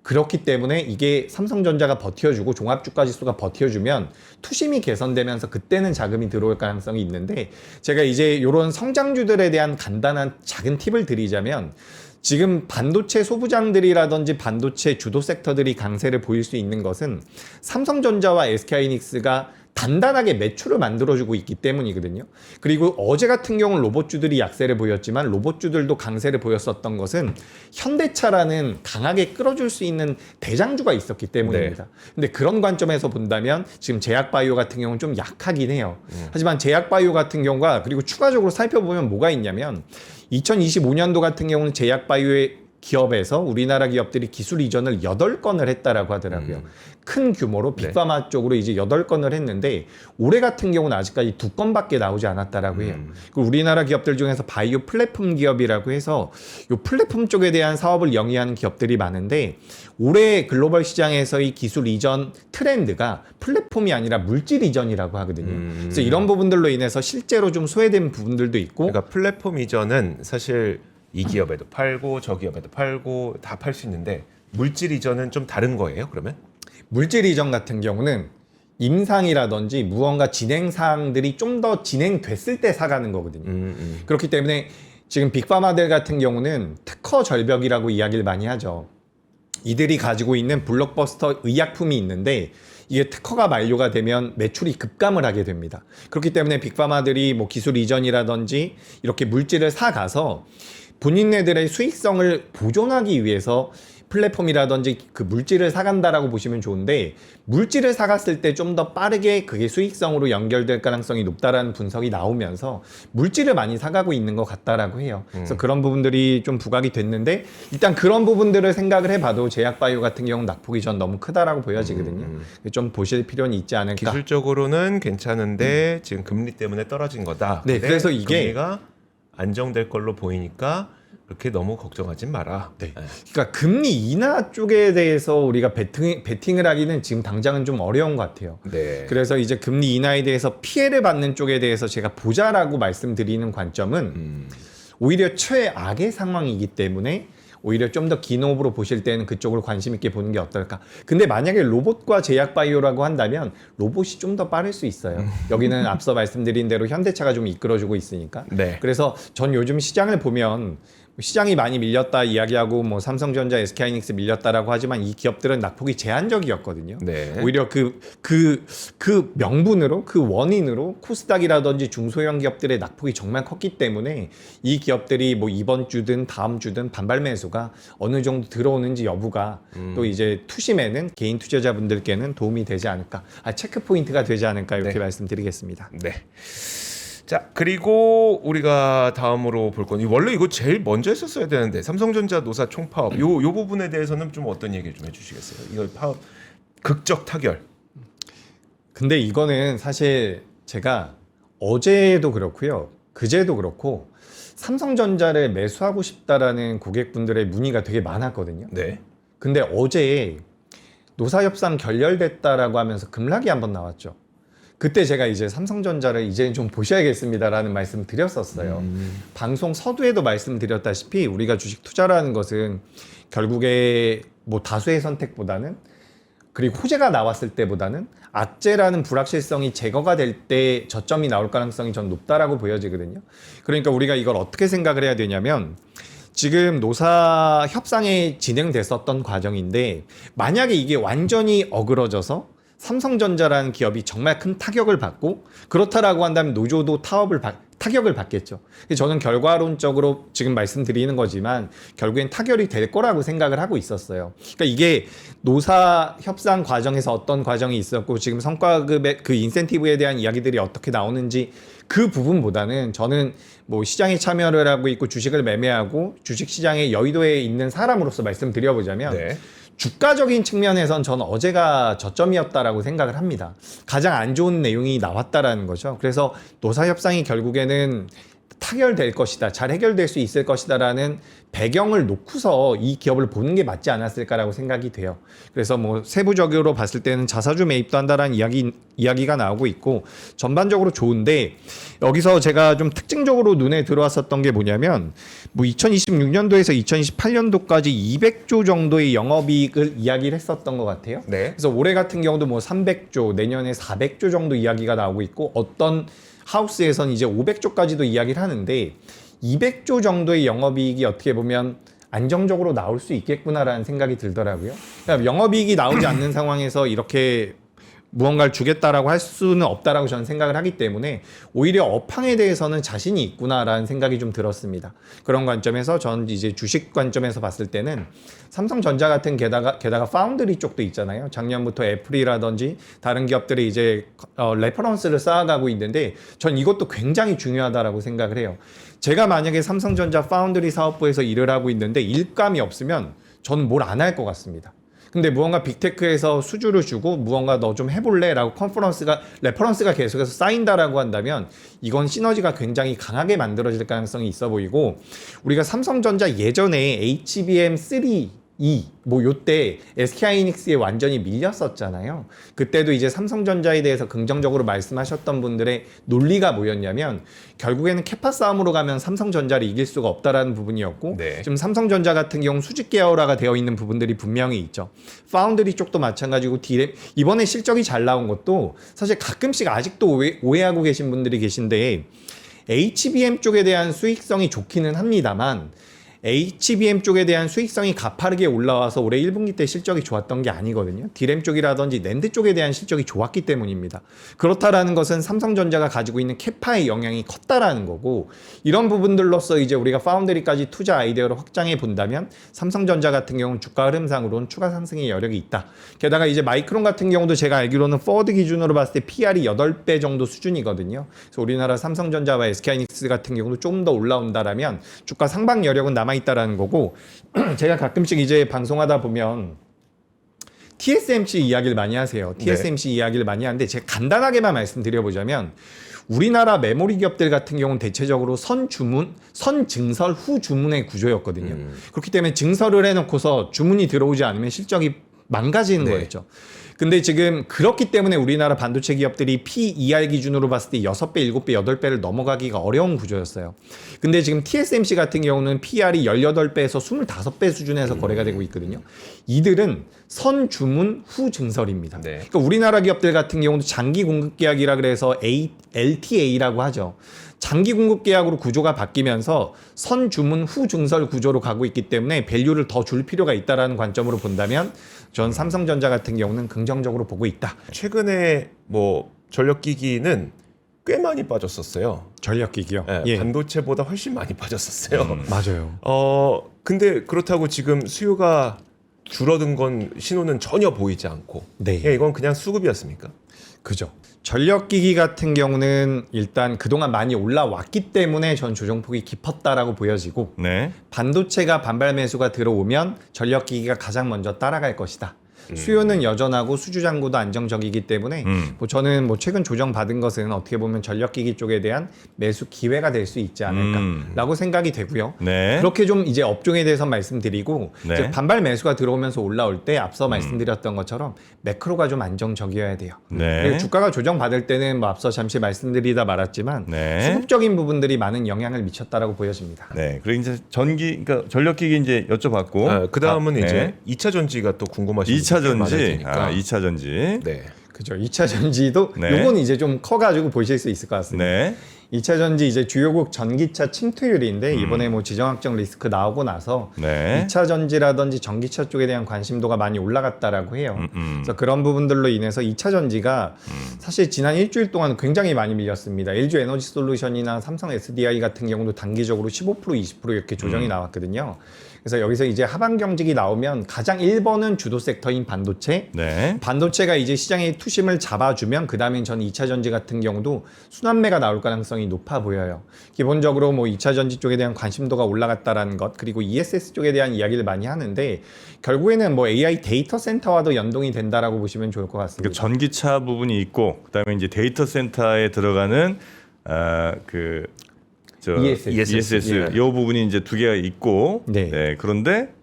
그렇기 때문에 이게 삼성전자가 버텨주고 종합주가지수가 버텨주면 투심이 개선되면서 그때는 자금이 들어올 가능성이 있는데 제가 이제 이런 성장주들에 대한 간단한 작은 팁을 드리자면 지금 반도체 소부장들이라든지 반도체 주도 섹터들이 강세를 보일 수 있는 것은 삼성전자와 SK하이닉스가 단단하게 매출을 만들어주고 있기 때문이거든요. 그리고 어제 같은 경우는 로봇주들이 약세를 보였지만 로봇주들도 강세를 보였었던 것은 현대차라는 강하게 끌어줄 수 있는 대장주가 있었기 때문입니다. 근데 그런 관점에서 본다면 지금 제약바이오 같은 경우는 좀 약하긴 해요. 하지만 제약바이오 같은 경우가 그리고 추가적으로 살펴보면 뭐가 있냐면 2025년도 같은 경우는 제약바이오의 기업에서 우리나라 기업들이 기술 이전을 8건을 했다라고 하더라고요. 큰 규모로 빅파마 쪽으로 이제 8건을 했는데 올해 같은 경우는 아직까지 2건밖에 나오지 않았다라고 해요. 그리고 우리나라 기업들 중에서 바이오 플랫폼 기업이라고 해서 이 플랫폼 쪽에 대한 사업을 영위하는 기업들이 많은데 올해 글로벌 시장에서의 기술 이전 트렌드가 플랫폼이 아니라 물질 이전이라고 하거든요. 그래서 이런 부분들로 인해서 실제로 좀 소외된 부분들도 있고 그러니까 플랫폼 이전은 사실 이 기업에도 팔고 저 기업에도 팔고 다 팔 수 있는데 물질 이전은 좀 다른 거예요, 그러면? 물질 이전 같은 경우는 임상이라든지 무언가 진행 사항들이 좀 더 진행됐을 때 사가는 거거든요. 그렇기 때문에 지금 빅파마들 같은 경우는 특허 절벽이라고 이야기를 많이 하죠. 이들이 가지고 있는 블록버스터 의약품이 있는데 이게 특허가 만료가 되면 매출이 급감을 하게 됩니다. 그렇기 때문에 빅파마들이 뭐 기술 이전이라든지 이렇게 물질을 사가서 본인네들의 수익성을 보존하기 위해서 플랫폼이라든지 그 물질을 사간다라고 보시면 좋은데 물질을 사갔을 때 좀 더 빠르게 그게 수익성으로 연결될 가능성이 높다라는 분석이 나오면서 물질을 많이 사가고 있는 것 같다라고 해요. 그래서 그런 부분들이 좀 부각이 됐는데 일단 그런 부분들을 생각을 해봐도 제약바이오 같은 경우는 낙폭이 전 너무 크다라고 보여지거든요. 좀 보실 필요는 있지 않을까. 기술적으로는 괜찮은데 지금 금리 때문에 떨어진 거다. 네, 근데 그래서 이게 금리가 안정될 걸로 보이니까 그렇게 너무 걱정하지 마라. 네. 그러니까 금리 인하 쪽에 대해서 우리가 베팅을 하기는 지금 당장은 좀 어려운 것 같아요. 네. 그래서 이제 금리 인하에 대해서 피해를 받는 쪽에 대해서 제가 보자라고 말씀드리는 관점은 오히려 최악의 상황이기 때문에 오히려 좀 더 긴 호흡으로 보실 때는 그쪽으로 관심 있게 보는 게 어떨까. 근데 만약에 로봇과 제약바이오라고 한다면 로봇이 좀 더 빠를 수 있어요. 여기는 앞서 말씀드린 대로 현대차가 좀 이끌어주고 있으니까. 네. 그래서 전 요즘 시장을 보면 시장이 많이 밀렸다 이야기하고 뭐 삼성전자, SK하이닉스 밀렸다라고 하지만 이 기업들은 낙폭이 제한적이었거든요. 네. 오히려 그 명분으로 그 원인으로 코스닥이라든지 중소형 기업들의 낙폭이 정말 컸기 때문에 이 기업들이 뭐 이번 주든 다음 주든 반발 매수가 어느 정도 들어오는지 여부가 또 이제 투심에는 개인 투자자분들께는 도움이 되지 않을까, 체크 포인트가 되지 않을까 이렇게 네. 말씀드리겠습니다. 네. 자, 그리고 우리가 다음으로 볼 건 원래 이거 제일 먼저 했었어야 되는데 삼성전자 노사 총파업 요 부분에 대해서는 좀 어떤 얘기를 좀 해주시겠어요? 이거 파업 극적 타결. 근데 이거는 사실 제가 어제도 그렇고요, 그제도 그렇고 삼성전자를 매수하고 싶다라는 고객분들의 문의가 되게 많았거든요. 네. 근데 어제 노사협상 결렬됐다라고 하면서 급락이 한번 나왔죠. 그때 제가 이제 삼성전자를 이제 좀 보셔야겠습니다라는 말씀을 드렸었어요. 방송 서두에도 말씀드렸다시피 우리가 주식 투자라는 것은 결국에 뭐 다수의 선택보다는, 그리고 호재가 나왔을 때보다는 악재라는 불확실성이 제거가 될 때 저점이 나올 가능성이 전 높다라고 보여지거든요. 그러니까 우리가 이걸 어떻게 생각을 해야 되냐면 지금 노사 협상이 진행됐었던 과정인데 만약에 이게 완전히 어그러져서 삼성전자라는 기업이 정말 큰 타격을 받고 그렇다라고 한다면 노조도 타격을 받겠죠. 저는 결과론적으로 지금 말씀드리는 거지만 결국엔 타결이 될 거라고 생각을 하고 있었어요. 그러니까 이게 노사 협상 과정에서 어떤 과정이 있었고 지금 성과급의 그 인센티브에 대한 이야기들이 어떻게 나오는지 그 부분보다는 저는 뭐 시장에 참여를 하고 있고 주식을 매매하고 주식 시장의 여의도에 있는 사람으로서 말씀드려보자면 네. 주가적인 측면에선 저는 어제가 저점이었다라고 생각을 합니다. 가장 안 좋은 내용이 나왔다라는 거죠. 그래서 노사 협상이 결국에는 타결될 것이다, 잘 해결될 수 있을 것이다라는 배경을 놓고서 이 기업을 보는 게 맞지 않았을까라고 생각이 돼요. 그래서 뭐 세부적으로 봤을 때는 자사주 매입도 한다라는 이야기가 나오고 있고 전반적으로 좋은데 여기서 제가 좀 특징적으로 눈에 들어왔었던 게 뭐냐면 뭐 2026년도에서 2028년도까지 200조 정도의 영업이익을 이야기를 했었던 것 같아요. 네. 그래서 올해 같은 경우도 뭐 300조, 내년에 400조 정도 이야기가 나오고 있고 어떤 하우스에서는 이제 500조까지도 이야기를 하는데 200조 정도의 영업이익이 어떻게 보면 안정적으로 나올 수 있겠구나라는 생각이 들더라고요. 그러니까 영업이익이 나오지 않는 상황에서 이렇게 무언가를 주겠다라고 할 수는 없다라고 저는 생각을 하기 때문에 오히려 업황에 대해서는 자신이 있구나라는 생각이 좀 들었습니다. 그런 관점에서 전 이제 주식 관점에서 봤을 때는 삼성전자 같은 게다가 파운드리 쪽도 있잖아요. 작년부터 애플이라든지 다른 기업들이 이제 레퍼런스를 쌓아가고 있는데 전 이것도 굉장히 중요하다라고 생각을 해요. 제가 만약에 삼성전자 파운드리 사업부에서 일을 하고 있는데 일감이 없으면 저는 뭘 안 할 것 같습니다. 근데 무언가 빅테크에서 수주를 주고 무언가 너 좀 해볼래? 라고 레퍼런스가 계속해서 쌓인다라고 한다면 이건 시너지가 굉장히 강하게 만들어질 가능성이 있어 보이고 우리가 삼성전자 예전에 HBM3 뭐 요때 SK하이닉스에 완전히 밀렸었잖아요. 그때도 이제 삼성전자에 대해서 긍정적으로 말씀하셨던 분들의 논리가 뭐였냐면 결국에는 캐파 싸움으로 가면 삼성전자를 이길 수가 없다라는 부분이었고 네. 지금 삼성전자 같은 경우 수직 계열화가 되어 있는 부분들이 분명히 있죠. 파운드리 쪽도 마찬가지고 디램 이번에 실적이 잘 나온 것도 사실 가끔씩 아직도 오해하고 계신 분들이 계신데 HBM 쪽에 대한 수익성이 좋기는 합니다만 HBM 쪽에 대한 수익성이 가파르게 올라와서 올해 1분기 때 실적이 좋았던 게 아니거든요. 디램 쪽이라든지 낸드 쪽에 대한 실적이 좋았기 때문입니다. 그렇다라는 것은 삼성전자가 가지고 있는 캐파의 영향이 컸다라는 거고 이런 부분들로서 이제 우리가 파운드리까지 투자 아이디어를 확장해 본다면 삼성전자 같은 경우는 주가 흐름상으로는 추가 상승의 여력이 있다. 게다가 이제 마이크론 같은 경우도 제가 알기로는 포워드 기준으로 봤을 때 PR이 8배 정도 수준이거든요. 그래서 우리나라 삼성전자와 SK하이닉스 같은 경우도 조금 더 올라온다라면 주가 상방 여력은 남아있다라는 거고 제가 가끔씩 이제 방송하다 보면 TSMC 이야기를 많이 하세요. TSMC 이야기를 많이 하는데 제가 간단하게만 말씀드려보자면 우리나라 메모리 기업들 같은 경우는 대체적으로 선증설 후 주문의 구조였거든요. 그렇기 때문에 증설을 해놓고서 주문이 들어오지 않으면 실적이 망가지는 거였죠. 근데 지금 그렇기 때문에 우리나라 반도체 기업들이 PER 기준으로 봤을 때 6배, 7배, 8배를 넘어가기가 어려운 구조였어요. 근데 지금 TSMC 같은 경우는 PER이 18배에서 25배 수준에서 거래가 되고 있거든요. 이들은 선주문 후 증설입니다. 네. 그러니까 우리나라 기업들 같은 경우도 장기 공급 계약이라 그래서 LTA라고 하죠. 장기 공급 계약으로 구조가 바뀌면서 선주문 후 증설 구조로 가고 있기 때문에 밸류를 더 줄 필요가 있다라는 관점으로 본다면 전 삼성전자 같은 경우는 긍정적으로 보고 있다. 최근에 뭐 전력기기는 꽤 많이 빠졌었어요. 전력기기요. 네, 예. 반도체보다 훨씬 많이 빠졌었어요. 맞아요. 근데 그렇다고 지금 수요가 줄어든 건 신호는 전혀 보이지 않고. 네. 이건 그냥 수급이었습니까? 그죠. 전력기기 같은 경우는 일단 그동안 많이 올라왔기 때문에 전 조정폭이 깊었다라고 보여지고 네. 반도체가 반발 매수가 들어오면 전력기기가 가장 먼저 따라갈 것이다. 수요는 여전하고 수주 잔고도 안정적이기 때문에 뭐 저는 뭐 최근 조정 받은 것은 어떻게 보면 전력기기 쪽에 대한 매수 기회가 될 수 있지 않을까라고 생각이 되고요. 네. 그렇게 좀 이제 업종에 대해서 말씀드리고 네. 이제 반발 매수가 들어오면서 올라올 때 앞서 말씀드렸던 것처럼 매크로가 좀 안정적이어야 돼요. 네. 그리고 주가가 조정 받을 때는 뭐 앞서 잠시 말씀드리다 말았지만 네. 수급적인 부분들이 많은 영향을 미쳤다라고 보여집니다. 네. 그리고 이제 그러니까 전력기기 이제 여쭤봤고 그 다음은 이제 네. 2차 전지가 또 궁금하신 2차 분들이 많을 전지. 테니까. 2차 전지. 네. 그죠. 2차 전지도 네. 요건 이제 좀 커가지고 보실 수 있을 것 같습니다. 네. 2차 전지 이제 주요국 전기차 침투율인데 이번에 뭐 지정학적 리스크 나오고 나서 네. 2차 전지라든지 전기차 쪽에 대한 관심도가 많이 올라갔다라고 해요. 그래서 그런 부분들로 인해서 2차 전지가 사실 지난 일주일 동안 굉장히 많이 밀렸습니다. LG 에너지 솔루션이나 삼성 SDI 같은 경우도 단기적으로 15% 20% 이렇게 조정이 나왔거든요. 그래서 여기서 이제 하반 경직이 나오면 가장 1번은 주도 섹터인 반도체. 네. 반도체가 이제 시장의 투심을 잡아주면 그 다음엔 전 2차 전지 같은 경우도 순환매가 나올 가능성이 높아 보여요. 기본적으로 뭐 2차 전지 쪽에 대한 관심도가 올라갔다라는 것 그리고 ESS 쪽에 대한 이야기를 많이 하는데 결국에는 뭐 AI 데이터 센터와도 연동이 된다라고 보시면 좋을 것 같습니다. 그 전기차 부분이 있고 그다음에 이제 데이터 센터에 들어가는 ESS 예. 요 부분이 이제 두 개가 있고 네. 그런데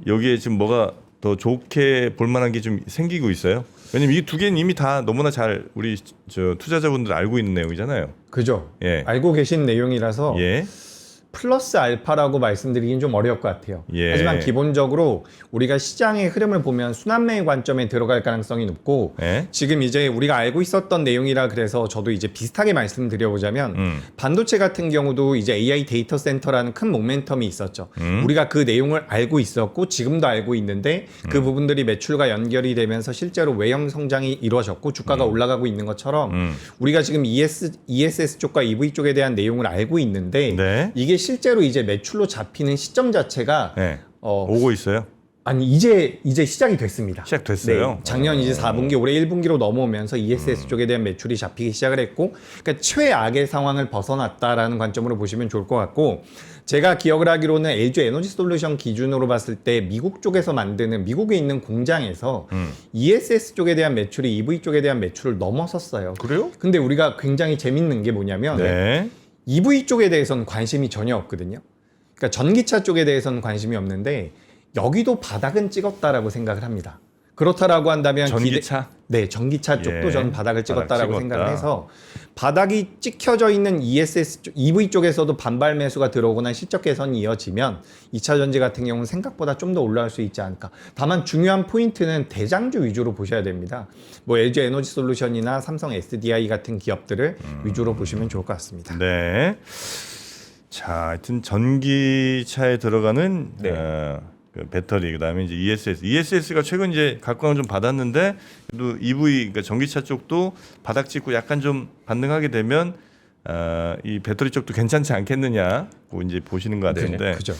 여기에 지금 뭐가 더 좋게 볼 만한 게 좀 생기고 있어요. 왜냐면 이 두 개는 이미 다 너무나 잘 우리 투자자분들 알고 있는 내용이잖아요. 그죠? 예. 알고 계신 내용이라서 예. 플러스 알파라고 말씀드리긴 좀 어려울 것 같아요. 예. 하지만 기본적으로 우리가 시장의 흐름을 보면 순환매의 관점에 들어갈 가능성이 높고 예? 지금 이제 우리가 알고 있었던 내용이라 그래서 저도 이제 비슷하게 말씀드려보자면 반도체 같은 경우도 이제 AI 데이터 센터라는 큰 모멘텀이 있었죠. 우리가 그 내용을 알고 있었고 지금도 알고 있는데 그 부분들이 매출과 연결이 되면서 실제로 외형 성장이 이루어졌고 주가가 올라가고 있는 것처럼 우리가 지금 ESS 쪽과 EV 쪽에 대한 내용을 알고 있는데 네. 이게 실제로 이제 매출로 잡히는 시점 자체가 네. 오고 있어요. 아니 이제 시작이 됐습니다. 시작됐어요. 네, 작년 이제 4분기 올해 1분기로 넘어오면서 ESS 쪽에 대한 매출이 잡히기 시작을 했고 그러니까 최악의 상황을 벗어났다라는 관점으로 보시면 좋을 것 같고 제가 기억을 하기로는 LG 에너지 솔루션 기준으로 봤을 때 미국 쪽에서 만드는 미국에 있는 공장에서 ESS 쪽에 대한 매출이 EV 쪽에 대한 매출을 넘어섰어요. 그래요? 근데 우리가 굉장히 재밌는 게 뭐냐면 네. EV 쪽에 대해서는 관심이 전혀 없거든요. 그러니까 전기차 쪽에 대해서는 관심이 없는데 여기도 바닥은 찍었다라고 생각을 합니다. 그렇다라고 한다면 전기차? 네, 전기차 쪽도 예, 저는 바닥을 찍었다라고 바닥 찍었다. 생각을 해서 바닥이 찍혀져 있는 EV 쪽에서도 반발 매수가 들어오거나 실적 개선이 이어지면 2차 전지 같은 경우는 생각보다 좀 더 올라갈 수 있지 않을까. 다만 중요한 포인트는 대장주 위주로 보셔야 됩니다. 뭐 LG 에너지 솔루션이나 삼성 SDI 같은 기업들을 위주로 보시면 좋을 것 같습니다. 네. 자, 하여튼 전기차에 들어가는 네. 그 배터리 그다음에 이제 ESS가 최근 이제 각광을 좀 받았는데 또 EV 그러니까 전기차 쪽도 바닥 찍고 약간 좀 반등하게 되면 이 배터리 쪽도 괜찮지 않겠느냐고 이제 보시는 것 같은데. 네, 그죠.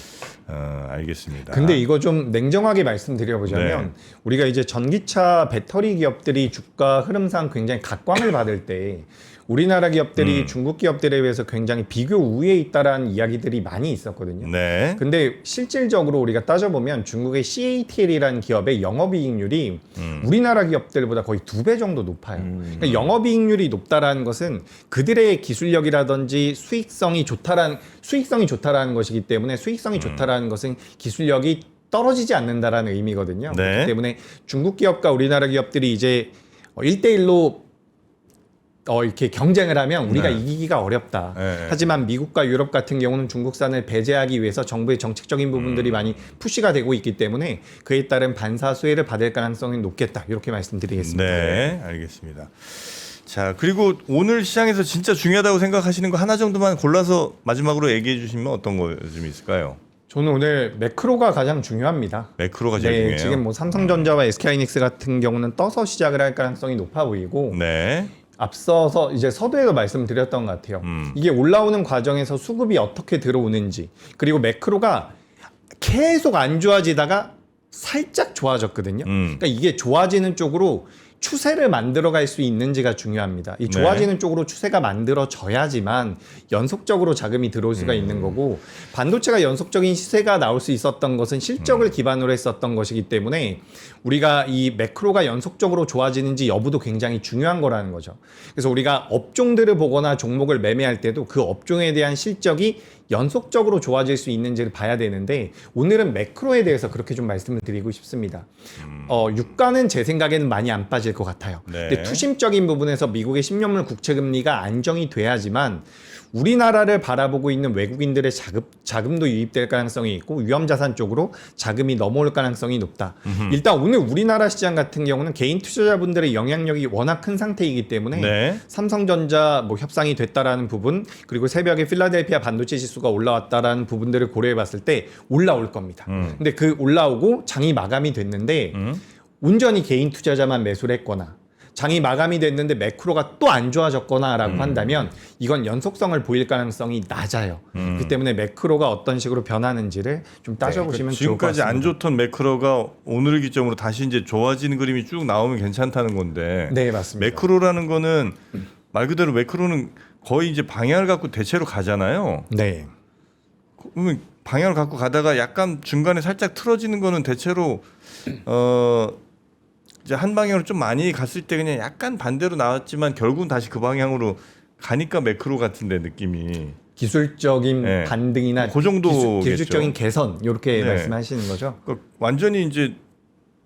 알겠습니다. 근데 이거 좀 냉정하게 말씀드려보자면 네. 우리가 이제 전기차 배터리 기업들이 주가 흐름상 굉장히 각광을 받을 때 우리나라 기업들이 중국 기업들에 비해서 굉장히 비교 우위에 있다라는 이야기들이 많이 있었거든요. 네. 근데 실질적으로 우리가 따져보면 중국의 CATL이라는 기업의 영업이익률이 우리나라 기업들보다 거의 2배 정도 높아요. 그러니까 영업이익률이 높다라는 것은 그들의 기술력이라든지 수익성이 좋다라는 것이기 때문에 수익성이 좋다라는 것은 기술력이 떨어지지 않는다라는 의미거든요. 네. 그렇기 때문에 중국 기업과 우리나라 기업들이 이제 1대1로 이렇게 경쟁을 하면 우리가 네. 이기기가 어렵다. 네. 하지만 미국과 유럽 같은 경우는 중국산을 배제하기 위해서 정부의 정책적인 부분들이 많이 푸시가 되고 있기 때문에 그에 따른 반사 수혜를 받을 가능성이 높겠다. 이렇게 말씀드리겠습니다. 네, 알겠습니다. 자, 그리고 오늘 시장에서 진짜 중요하다고 생각하시는 거 하나 정도만 골라서 마지막으로 얘기해 주시면 어떤 거 좀 있을까요? 저는 오늘 매크로가 가장 중요합니다. 매크로가 제일 중요해요. 지금 뭐 삼성전자와 SK하이닉스 같은 경우는 떠서 시작을 할 가능성이 높아 보이고 네. 앞서서 이제 서두에도 말씀드렸던 것 같아요. 이게 올라오는 과정에서 수급이 어떻게 들어오는지 그리고 매크로가 계속 안 좋아지다가 살짝 좋아졌거든요. 그러니까 이게 좋아지는 쪽으로 추세를 만들어갈 수 있는지가 중요합니다. 이 좋아지는 쪽으로 추세가 만들어져야지만 연속적으로 자금이 들어올 수가 있는 거고 반도체가 연속적인 시세가 나올 수 있었던 것은 실적을 기반으로 했었던 것이기 때문에 우리가 이 매크로가 연속적으로 좋아지는지 여부도 굉장히 중요한 거라는 거죠. 그래서 우리가 업종들을 보거나 종목을 매매할 때도 그 업종에 대한 실적이 연속적으로 좋아질 수 있는지를 봐야 되는데 오늘은 매크로에 대해서 그렇게 좀 말씀을 드리고 싶습니다. 유가는 제 생각에는 많이 안 빠질 것 같아요. 네. 근데 투심적인 부분에서 미국의 10년물 국채 금리가 안정이 돼야지만 우리나라를 바라보고 있는 외국인들의 자금도 유입될 가능성이 있고 위험자산 쪽으로 자금이 넘어올 가능성이 높다. 일단 오늘 우리나라 시장 같은 경우는 개인 투자자분들의 영향력이 워낙 큰 상태이기 때문에 네. 삼성전자 뭐 협상이 됐다라는 부분 그리고 새벽에 필라델피아 반도체 지수가 올라왔다라는 부분들을 고려해 봤을 때 올라올 겁니다. 근데 그 올라오고 장이 마감이 됐는데 온전히 개인 투자자만 매수를 했거나 장이 마감이 됐는데 매크로가 또 안 좋아졌거나라고 한다면 이건 연속성을 보일 가능성이 낮아요. 그렇기 때문에 매크로가 어떤 식으로 변하는지를 좀 따져보시면 좋을 것 지금까지 같습니다. 안 좋던 매크로가 오늘을 기점으로 다시 이제 좋아지는 그림이 쭉 나오면 괜찮다는 건데. 네, 맞습니다. 매크로라는 거는 말 그대로 매크로는 거의 이제 방향을 갖고 대체로 가잖아요. 네. 그러면 방향을 갖고 가다가 약간 중간에 살짝 틀어지는 거는 대체로 이제 한 방향으로 좀 많이 갔을 때 그냥 약간 반대로 나왔지만 결국은 다시 그 방향으로 가니까 매크로 같은데 느낌이. 기술적인 네. 반등이나 그 정도겠죠. 기술적인 개선 이렇게 네. 말씀하시는 거죠. 그러니까 완전히 이제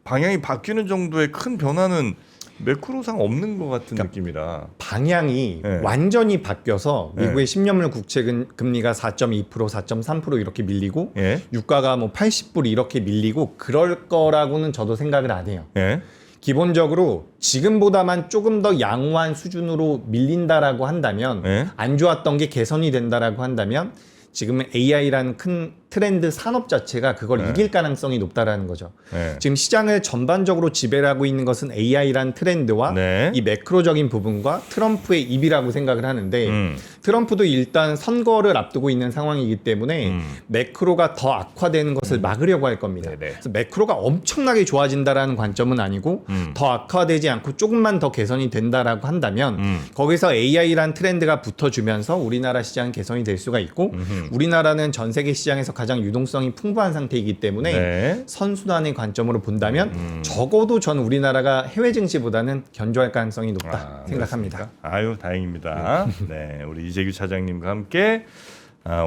방향이 바뀌는 정도의 큰 변화는 매크로상 없는 것 같은 느낌이라. 방향이 네. 완전히 바뀌어서 네. 미국의 10년물 국채 금리가 4.2%, 4.3% 이렇게 밀리고 예. 유가가 뭐 80불 이렇게 밀리고 그럴 거라고는 저도 생각을 안 해요. 예. 기본적으로 지금보다만 조금 더 양호한 수준으로 밀린다라고 한다면 네. 안 좋았던 게 개선이 된다라고 한다면 지금 AI라는 큰 트렌드 산업 자체가 그걸 네. 이길 가능성이 높다라는 거죠. 예. 지금 시장을 전반적으로 지배를 하고 있는 것은 AI라는 트렌드와 네. 이 매크로적인 부분과 트럼프의 입이라고 생각을 하는데 트럼프도 일단 선거를 앞두고 있는 상황이기 때문에 매크로가 더 악화되는 것을 막으려고 할 겁니다. 네네. 그래서 매크로가 엄청나게 좋아진다라는 관점은 아니고 더 악화되지 않고 조금만 더 개선이 된다라고 한다면 거기서 AI라는 트렌드가 붙어주면서 우리나라 시장 개선이 될 수가 있고 우리나라는 전 세계 시장에서 가장 유동성이 풍부한 상태이기 때문에 네. 선순환의 관점으로 본다면 적어도 저는 우리나라가 해외 증시보다는 견조할 가능성이 높다 생각합니다. 그렇습니까? 아유 다행입니다. 네, 우리 이재규 차장님과 함께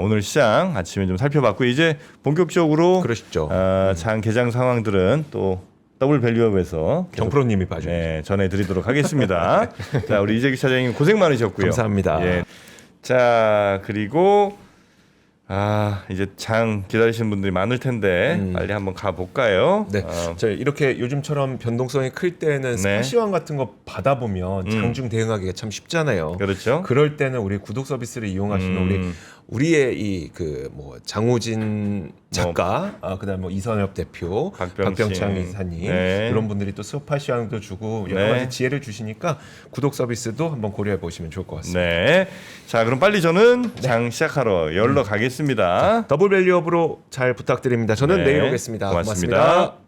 오늘 시장 아침에 좀 살펴봤고 이제 본격적으로 그러시죠. 장 개장 상황들은 또 더블 밸류업에서 계속, 정프로님이 봐주세요. 네, 전해드리도록 하겠습니다. 자, 우리 이재규 차장님 고생 많으셨고요. 감사합니다. 예. 자, 그리고 이제 장 기다리시는 분들이 많을 텐데 빨리 한번 가볼까요? 네, 저 이렇게 요즘처럼 변동성이 클 때는 스팟시황 같은 거 받아보면 장중 대응하기가 참 쉽잖아요. 그렇죠. 그럴 때는 우리 구독 서비스를 이용하시는 우리의 이 그 뭐 장우진 작가, 그다음 뭐 이선엽 대표, 박병창 이사님 네. 이런 분들이 또 스팟시황도 주고 여러 네. 가지 지혜를 주시니까 구독 서비스도 한번 고려해 보시면 좋을 것 같습니다. 네. 자, 그럼 빨리 저는 장 시작하러 열러 가겠습니다. 더블 밸류업으로 잘 부탁드립니다. 저는 네. 내일 오겠습니다. 고맙습니다. 고맙습니다.